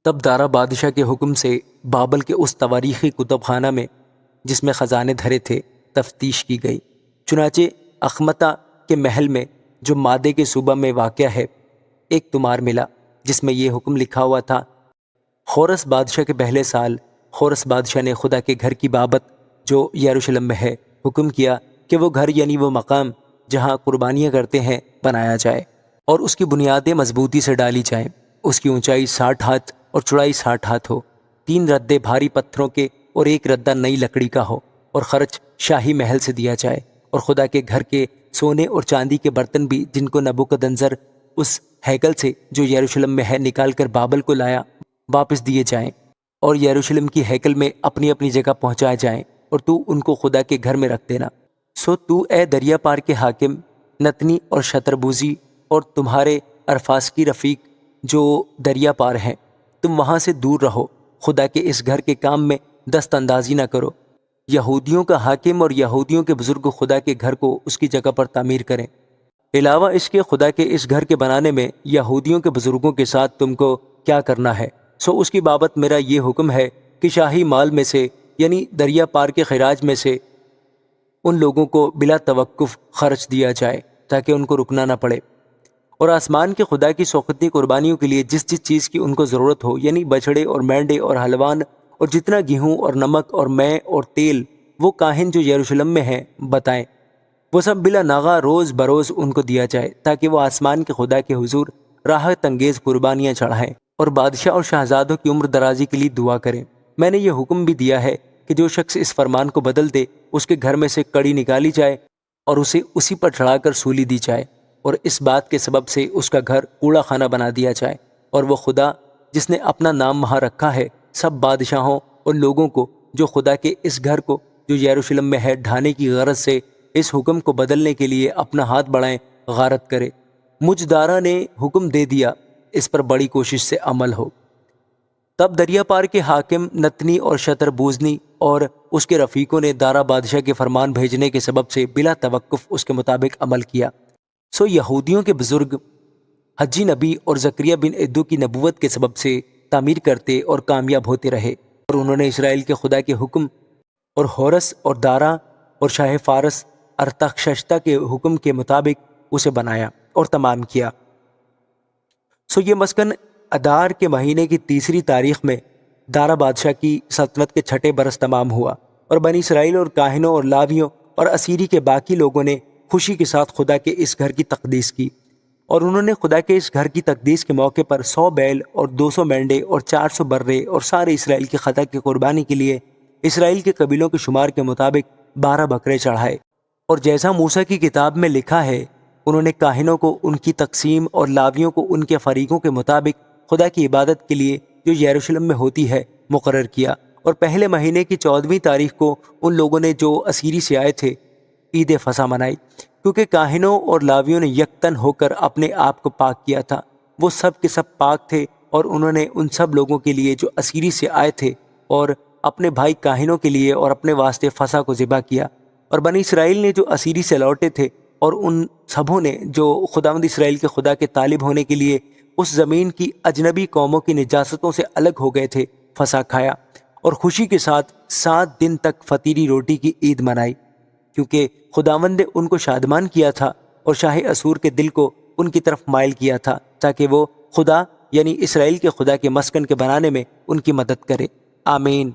تب دارا بادشاہ کے حکم سے بابل کے اس تواریخی کتب خانہ میں جس میں خزانے دھرے تھے تفتیش کی گئی۔ چنانچہ اخمتا کے محل میں جو مادے کے صوبہ میں واقع ہے ایک تمار ملا جس میں یہ حکم لکھا ہوا تھا: خورس بادشاہ کے پہلے سال خورس بادشاہ نے خدا کے گھر کی بابت جو یروشلم میں ہے حکم کیا کہ وہ گھر یعنی وہ مقام جہاں قربانیاں کرتے ہیں بنایا جائے اور اس کی بنیادیں مضبوطی سے ڈالی جائیں۔ اس کی اونچائی 60 ہاتھ اور چوڑائی 60 ہاتھ ہو، 3 ردے بھاری پتھروں کے اور 1 ردہ نئی لکڑی کا ہو، اور خرچ شاہی محل سے دیا جائے، اور خدا کے گھر کے سونے اور چاندی کے برتن بھی جن کو نبوکدنضر اس ہیکل سے جو یروشلم میں ہے نکال کر بابل کو لایا واپس دیے جائیں اور یروشلم کی ہیکل میں اپنی اپنی جگہ پہنچائے جائیں، اور تو ان کو خدا کے گھر میں رکھ دینا۔ سو تو اے دریا پار کے حاکم نتنی اور شتربوزی اور تمہارے ارفاسکی رفیق جو دریا پار ہیں، تم وہاں سے دور رہو، خدا کے اس گھر کے کام میں دست اندازی نہ کرو۔ یہودیوں کا حاکم اور یہودیوں کے بزرگ خدا کے گھر کو اس کی جگہ پر تعمیر کریں۔ علاوہ اس کے خدا کے اس گھر کے بنانے میں یہودیوں کے بزرگوں کے ساتھ تم کو کیا کرنا ہے، سو اس کی بابت میرا یہ حکم ہے کہ شاہی مال میں سے یعنی دریا پار کے خراج میں سے ان لوگوں کو بلا توقف خرچ دیا جائے تاکہ ان کو رکنا نہ پڑے، اور آسمان کے خدا کی سوختنی قربانیوں کے لیے جس جس چیز کی ان کو ضرورت ہو یعنی بچھڑے اور مینڈے اور حلوان اور جتنا گیہوں اور نمک اور مے اور تیل وہ کاہن جو یروشلم میں ہیں بتائیں، وہ سب بلا ناغہ روز بروز ان کو دیا جائے تاکہ وہ آسمان کے خدا کے حضور راحت انگیز قربانیاں چڑھائیں اور بادشاہ اور شہزادوں کی عمر درازی کے لیے دعا کریں۔ میں نے یہ حکم بھی دیا ہے کہ جو شخص اس فرمان کو بدل دے اس کے گھر میں سے کڑی نکالی جائے اور اسے اسی پر چڑھا کر سولی دی جائے، اور اس بات کے سبب سے اس کا گھر کوڑا خانہ بنا دیا جائے، اور وہ خدا جس نے اپنا نام وہاں رکھا ہے سب بادشاہوں اور لوگوں کو جو خدا کے اس گھر کو جو یروشلم میں ہے ڈھانے کی غرض سے اس حکم کو بدلنے کے لیے اپنا ہاتھ بڑھائیں غارت کرے۔ مجھ دارا نے حکم دے دیا، اس پر بڑی کوشش سے عمل ہو۔ تب دریا پار کے حاکم نتنی اور شتر بوزنی اور اس کے رفیقوں نے دارا بادشاہ کے فرمان بھیجنے کے سبب سے بلا توقف اس کے مطابق عمل کیا۔ سو یہودیوں کے بزرگ حجی نبی اور زکریا بن عدو کی نبوت کے سبب سے تعمیر کرتے اور کامیاب ہوتے رہے، اور انہوں نے اسرائیل کے خدا کے حکم اور ہورس اور دارا اور شاہ فارس ارتخششتہ کے حکم کے مطابق اسے بنایا اور تمام کیا۔ سو یہ مسکن ادار کے مہینے کی 3 تاریخ میں دارا بادشاہ کی سلطنت کے 6 برس تمام ہوا، اور بنی اسرائیل اور کاہنوں اور لاویوں اور اسیری کے باقی لوگوں نے خوشی کے ساتھ خدا کے اس گھر کی تقدیس کی، اور انہوں نے خدا کے اس گھر کی تقدیس کے موقع پر 100 بیل اور 200 مینڈے اور 400 برے اور سارے اسرائیل کی خطا کی قربانی کے لیے اسرائیل کے قبیلوں کے شمار کے مطابق 12 بکرے چڑھائے، اور جیسا موسیٰ کی کتاب میں لکھا ہے انہوں نے کاہنوں کو ان کی تقسیم اور لاویوں کو ان کے فریقوں کے مطابق خدا کی عبادت کے لیے جو یروشلم میں ہوتی ہے مقرر کیا، اور پہلے مہینے کی 14ویں تاریخ کو ان لوگوں نے جو اسیری سے آئے تھے عید فصح منائی، کیونکہ کاہنوں اور لاویوں نے یکتن ہو کر اپنے آپ کو پاک کیا تھا، وہ سب کے سب پاک تھے، اور انہوں نے ان سب لوگوں کے لیے جو اسیری سے آئے تھے اور اپنے بھائی کاہنوں کے لیے اور اپنے واسطے فصح کو ذبح کیا، اور بنی اسرائیل نے جو اسیری سے لوٹے تھے اور ان سبوں نے جو خداوند اسرائیل کے خدا کے طالب ہونے کے لیے اس زمین کی اجنبی قوموں کی نجاستوں سے الگ ہو گئے تھے فصح کھایا، اور خوشی کے ساتھ 7 دن تک فطیری روٹی کی عید منائی، کیونکہ خداوند نے ان کو شادمان کیا تھا اور شاہ اسور کے دل کو ان کی طرف مائل کیا تھا تاکہ وہ خدا یعنی اسرائیل کے خدا کے مسکن کے بنانے میں ان کی مدد کرے۔ آمین۔